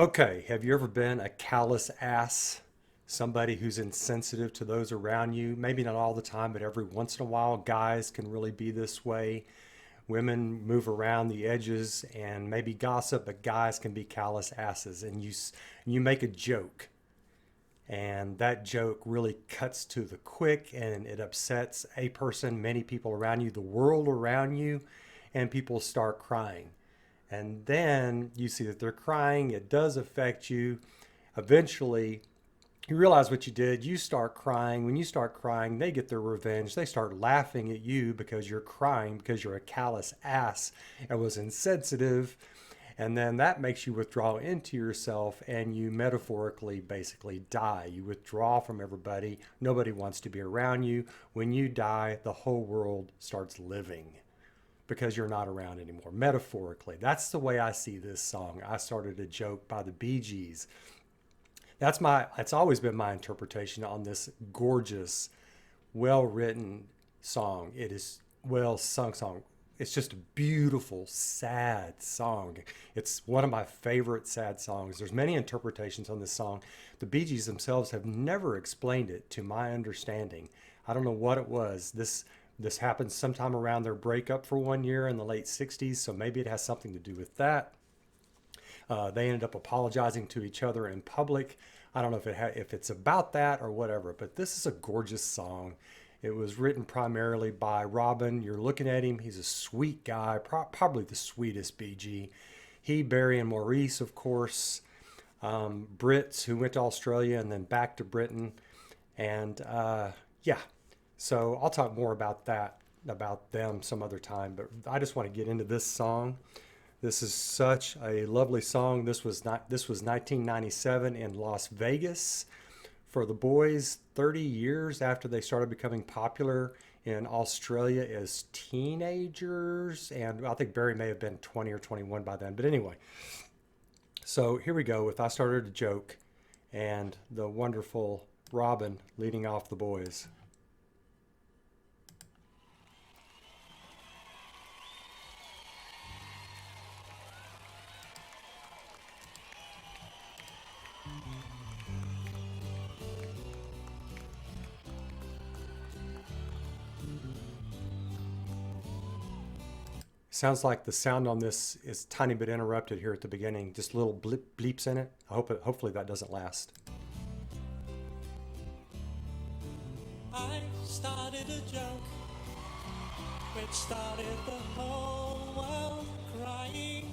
Okay, have you ever been a callous ass? Somebody who's insensitive to those around you? Maybe not all the time, but every once in a while, guys can really be this way. Women move around the edges and maybe gossip, but guys can be callous asses. And you make a joke, and that joke really cuts to the quick, and it upsets a person, many people around you, the world around you, and people start crying. And then you see that they're crying. It does affect you. Eventually, you realize what you did. You start crying. When you start crying, they get their revenge. They start laughing at you because you're crying because you're a callous ass and was insensitive. And then that makes you withdraw into yourself and you metaphorically basically die. You withdraw from everybody. Nobody wants to be around you. When you die, the whole world starts living because you're not around anymore. Metaphorically, that's the way I see this song. I started a joke by the Bee Gees. It's always been my interpretation on this gorgeous, well written song. It is well sung song. It's just a beautiful, sad song. It's one of my favorite sad songs. There's many interpretations on this song. The Bee Gees themselves have never explained it to my understanding. I don't know what it was. This happened sometime around their breakup for 1 year in the late 60s, so maybe it has something to do with that. They ended up apologizing to each other in public. I don't know if it's about that or whatever, but this is a gorgeous song. It was written primarily by Robin. You're looking at him. He's a sweet guy, probably the sweetest BG. He, Barry, and Maurice, of course, Brits who went to Australia and then back to Britain. And yeah, so I'll talk more about that, about them some other time. But I just want to get into this song. This is such a lovely song. This was 1997 in Las Vegas for the boys, 30 years after they started becoming popular in Australia as teenagers. And I think Barry may have been 20 or 21 by then. But anyway, so here we go with I Started a Joke and the wonderful Robin leading off the boys. Sounds like the sound on this is a tiny bit interrupted here at the beginning. Just little bleeps in it. Hopefully that doesn't last. I started a joke which started the whole world crying.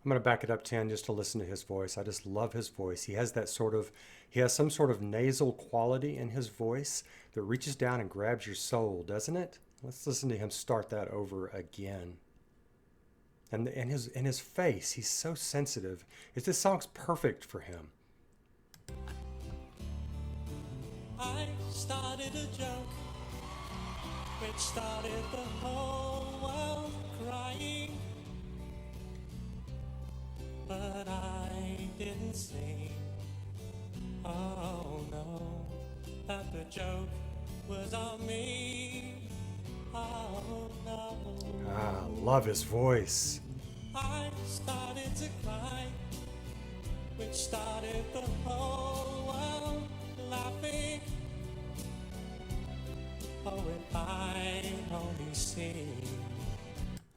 I'm going to back it up 10 just to listen to his voice. I just love his voice. He has some sort of nasal quality in his voice that reaches down and grabs your soul, doesn't it? Let's listen to him start that over again. And his face, he's so sensitive. This song's perfect for him. I started a joke which started the whole world crying. But I didn't say, oh no, that the joke was on me. Oh no. Ah, love his voice. I started to cry, which started the whole world laughing. Oh, if I only see.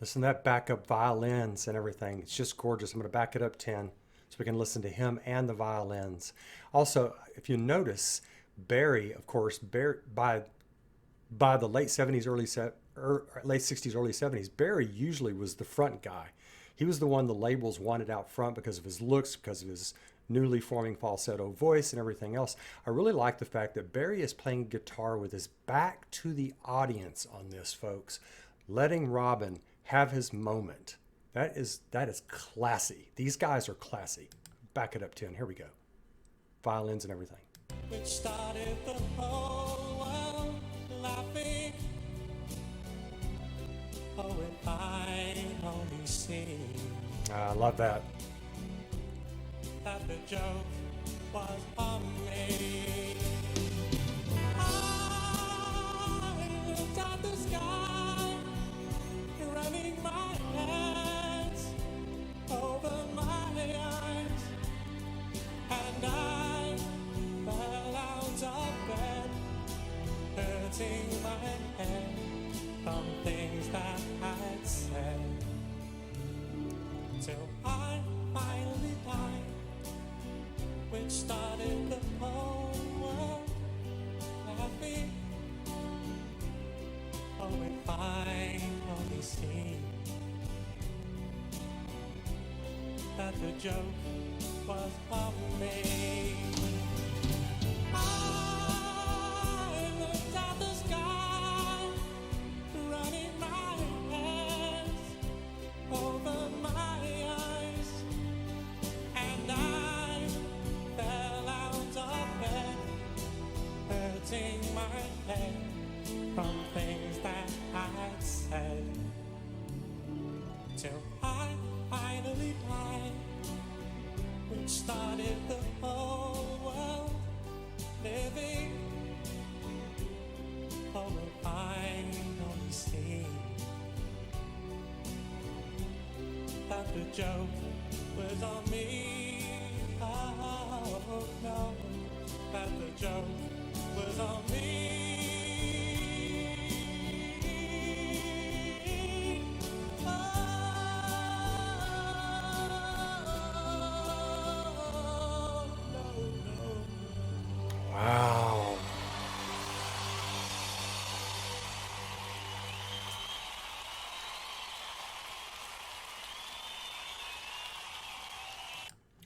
Listen to that backup violins and everything. It's just gorgeous. I'm going to back it up 10 so we can listen to him and the violins. Also, if you notice, Barry, of course, by the late 70s, late 60s, early 70s, Barry usually was the front guy. He was the one the labels wanted out front because of his looks, because of his newly forming falsetto voice and everything else. I really like the fact that Barry is playing guitar with his back to the audience on this, folks, letting Robin have his moment. That is classy. These guys are classy. Back it up 10. Here we go. Violins and everything. Which started the whole world laughing. Oh, if I only see I love that. that the joke was on me. I looked at the sky, running my hands over my eyes. my head from things that I'd said, till I finally died, which started the whole world laughing. Oh, if I only seen that the joke was on me. I looked at the sky, running my hands over my eyes, and I fell out of bed, hurting my head from things that I'd said, till I finally died, which started the whole world living. Oh, if I only see that the joke was on me. Oh, no, that the joke was on me. Wow.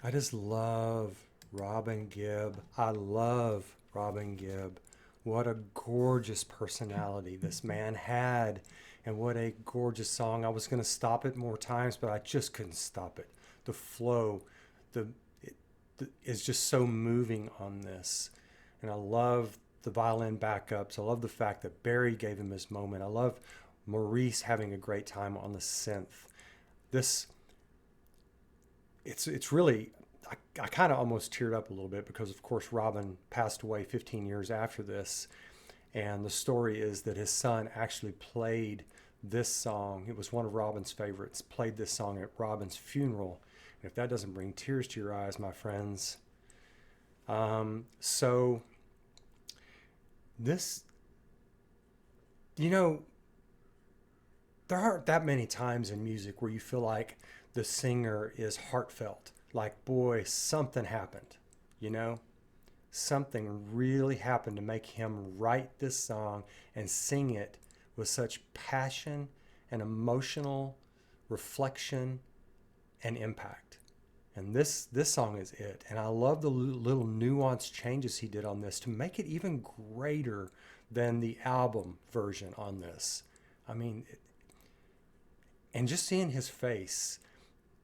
I just love Robin Gibb. I love Robin Gibb. What a gorgeous personality this man had, and what a gorgeous song. I was going to stop it more times, but I just couldn't stop it. The flow, the is just so moving on this. And I love the violin backups. I love the fact that Barry gave him his moment. I love Maurice having a great time on the synth. This it's really I kind of almost teared up a little bit because of course Robin passed away 15 years after this, and the story is that his son actually played this song. It was one of Robin's favorites. Played this song at Robin's funeral. And if that doesn't bring tears to your eyes, my friends. So this, you know, there aren't that many times in music where you feel like the singer is heartfelt. Like, boy, something happened, you know? Something really happened to make him write this song and sing it with such passion and emotional reflection and impact. And this song is it. And I love the little nuanced changes he did on this to make it even greater than the album version on this. I mean, and just seeing his face,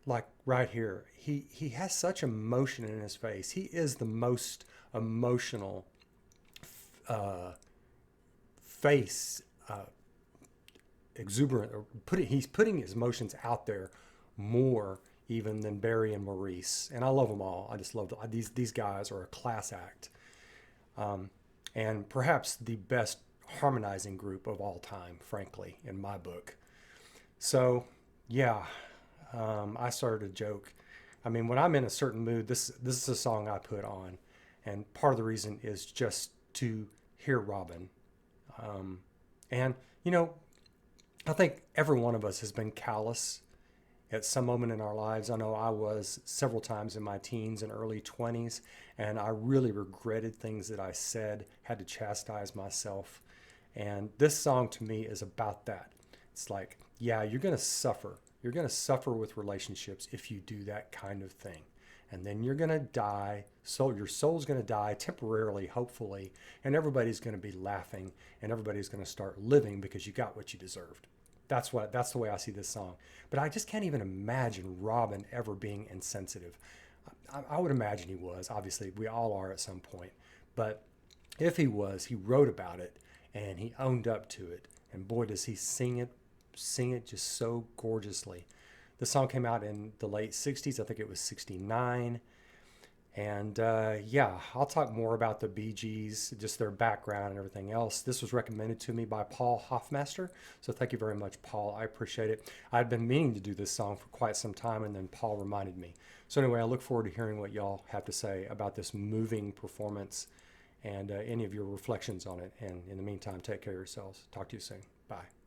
like right here, he has such emotion in his face. He is the most emotional face, exuberant, or he's putting his emotions out there more even than Barry and Maurice. And I love them all. I just love these guys are a class act, and perhaps the best harmonizing group of all time, frankly, in my book. So yeah, I started a joke. I mean, when I'm in a certain mood, this is a song I put on, and part of the reason is just to hear Robin. And you know, I think every one of us has been callous at some moment in our lives. I know I was several times in my teens and early 20s, and I really regretted things that I said, had to chastise myself. And this song to me is about that. It's like, yeah, you're going to suffer. You're going to suffer with relationships if you do that kind of thing. And then you're going to die. So your soul's going to die temporarily, hopefully, and everybody's going to be laughing, and everybody's going to start living because you got what you deserved. That's the way I see this song. But I just can't even imagine Robin ever being insensitive. I would imagine he was. Obviously, we all are at some point. But if he was, he wrote about it and he owned up to it. And boy, does he sing it just so gorgeously. The song came out in the late 60s. I think it was 69. And yeah, I'll talk more about the Bee Gees, just their background and everything else. This was recommended to me by Paul Hoffmaster. So thank you very much, Paul. I appreciate it. I'd been meaning to do this song for quite some time, and then Paul reminded me. So anyway, I look forward to hearing what y'all have to say about this moving performance and any of your reflections on it. And in the meantime, take care of yourselves. Talk to you soon. Bye.